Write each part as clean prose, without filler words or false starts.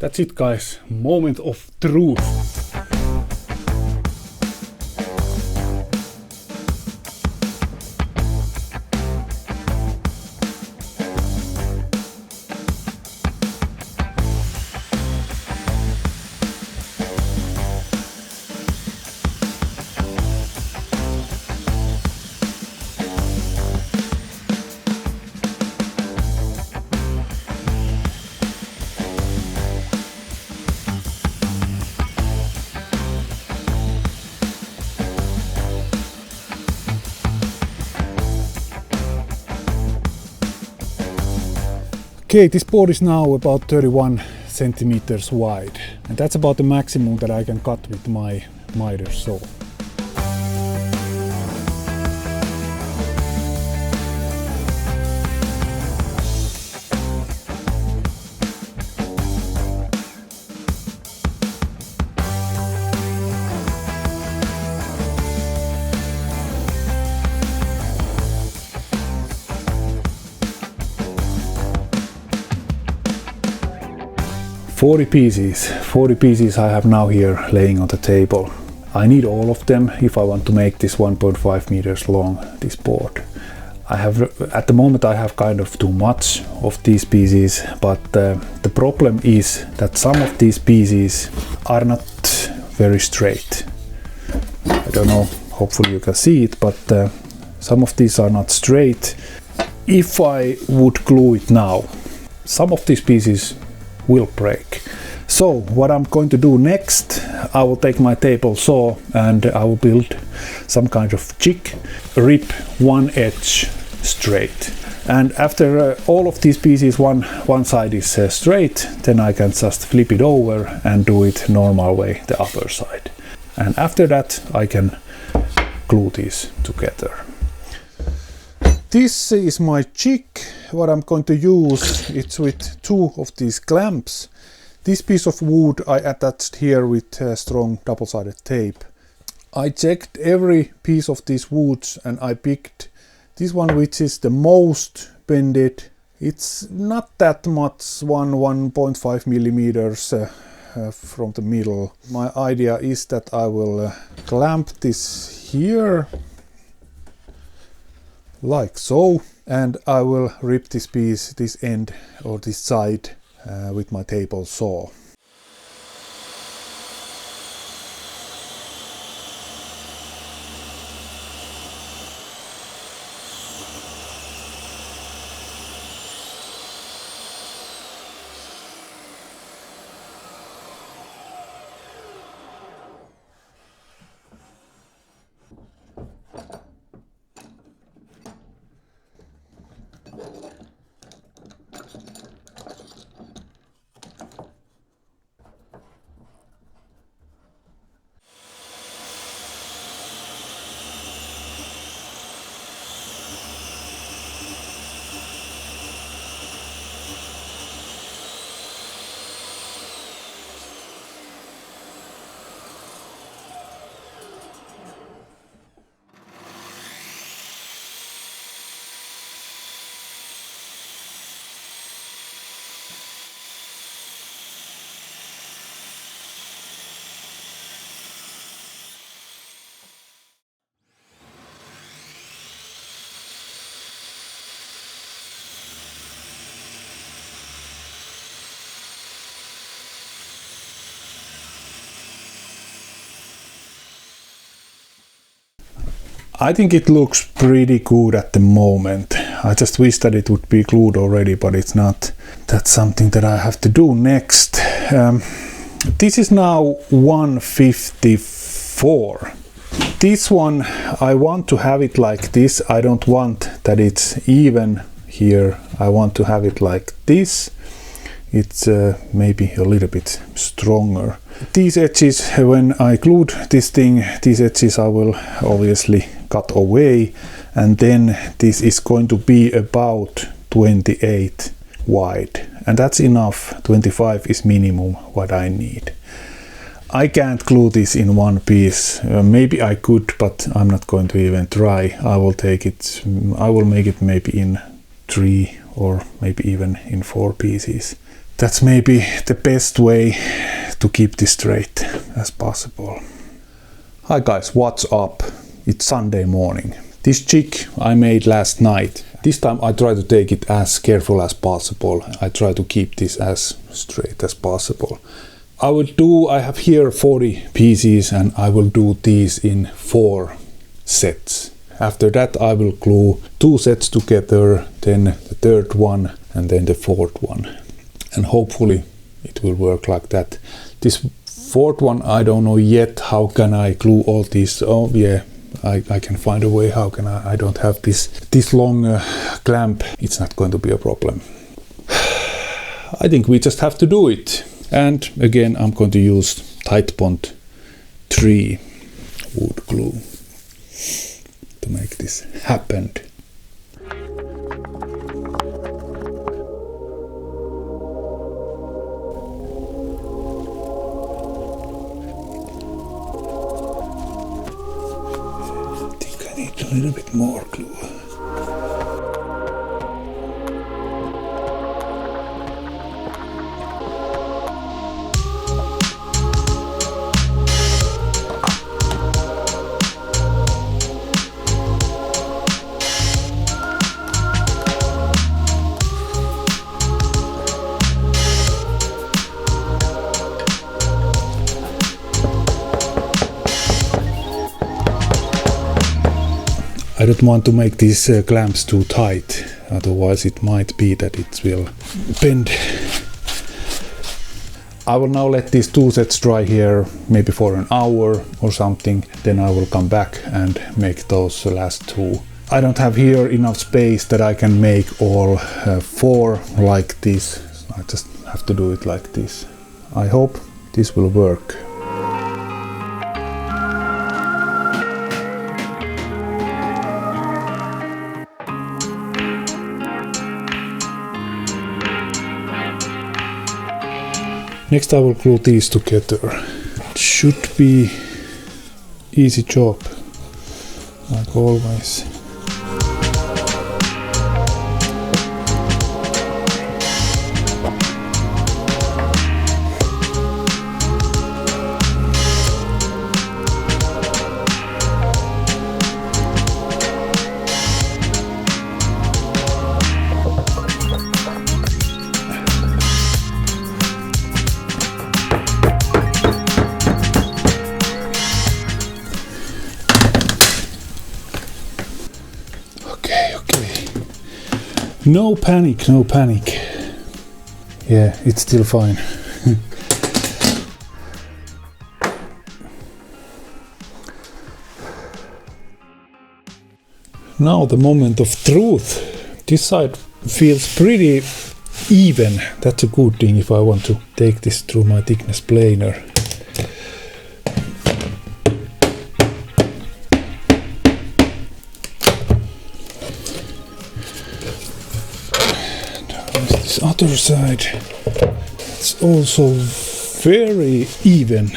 That's it, guys. Moment of truth. Okay, this board is now about 31 centimeters wide, and that's about the maximum that I can cut with my miter saw. Forty pieces I have now here laying on the table. I need all of them if I want to make this 1.5 meters long, this board. At the moment I have kind of too much of these pieces, but the problem is that some of these pieces are not very straight. I don't know, hopefully you can see it, but some of these are not straight. If I would glue it now, some of these pieces will break. So what I'm going to do next, I will take my table saw and I will build some kind of jig, rip one edge straight. And after all of these pieces, one side is straight, then I can just flip it over and do it normal way, the upper side. And after that I can glue these together. This is my jig. What I'm going to use, it's with two of these clamps. This piece of wood I attached here with strong double-sided tape. I checked every piece of these woods and I picked this one which is the most bended. It's not that much, 1.5 millimeters from the middle. My idea is that I will clamp this here like so, and I will rip this piece, this end or this side with my table saw. I think it looks pretty good at the moment. I just wish that it would be glued already, but it's not. That's something that I have to do next. This is now 154. This one, I want to have it like this. I don't want that it's even here. I want to have it like this. It's maybe a little bit stronger. These edges, when I glued this thing, these edges I will obviously cut away, and then this is going to be about 28 wide, and that's enough. 25 is minimum what I need. I can't glue this in one piece. Maybe I could, but I'm not going to even try. I will make it maybe in 3 or maybe even in 4 pieces. That's maybe the best way to keep this straight as possible. Hi guys, what's up? It's Sunday morning. This jig I made last night. This time I try to take it as careful as possible. I try to keep this as straight as possible. I have here 40 pieces and I will do these in 4 sets. After that I will glue 2 sets together, then the third one and then the fourth one. And hopefully it will work like that. This fourth one I don't know yet how can I glue all these. Oh yeah, I can find a way how can I don't have this long clamp. It's not going to be a problem. I think we just have to do it. And again I'm going to use Titebond 3 wood glue to make this happen. I think I need a little bit more glue. I don't want to make these clamps too tight, otherwise it might be that it will bend. I will now let these 2 sets dry here maybe for an hour or something, then I will come back and make those last 2. I don't have here enough space that I can make all 4 like this. I just have to do it like this. I hope this will work. Next I will glue these together. It should be easy job, like always. No panic, no panic. Yeah, it's still fine. Now the moment of truth. This side feels pretty even. That's a good thing if I want to take this through my thickness planer. This other side, it's also very even.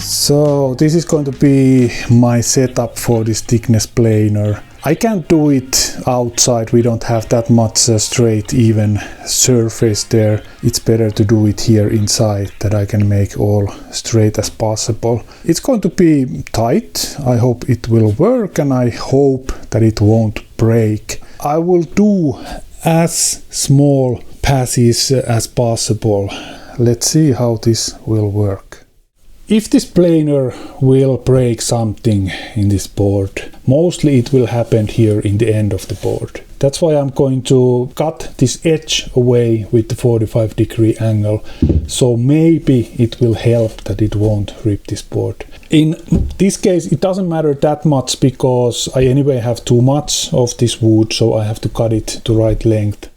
So this is going to be my setup for this thickness planer. I can't do it outside, we don't have that much straight even surface there. It's better to do it here inside, that I can make all straight as possible. It's going to be tight, I hope it will work and I hope that it won't break. I will do as small passes as possible. Let's see how this will work. If this planer will break something in this board, mostly it will happen here in the end of the board. That's why I'm going to cut this edge away with the 45-degree angle, so maybe it will help that it won't rip this board. In this case it doesn't matter that much because I anyway have too much of this wood, so I have to cut it to right length.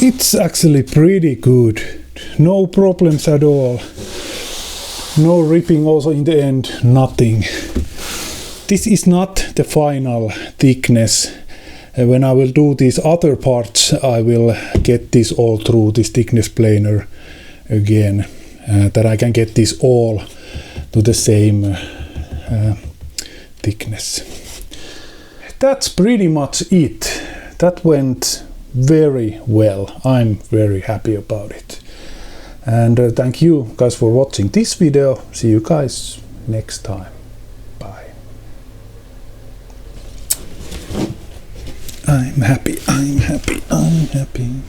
It's actually pretty good, no problems at all, no ripping also in the end, nothing. This is not the final thickness. When I will do these other parts, I will get this all through this thickness planer again, that I can get this all to the same thickness. That's pretty much it. That went very well. I'm very happy about it. And thank you guys for watching this video. See you guys next time. Bye. I'm happy, I'm happy, I'm happy.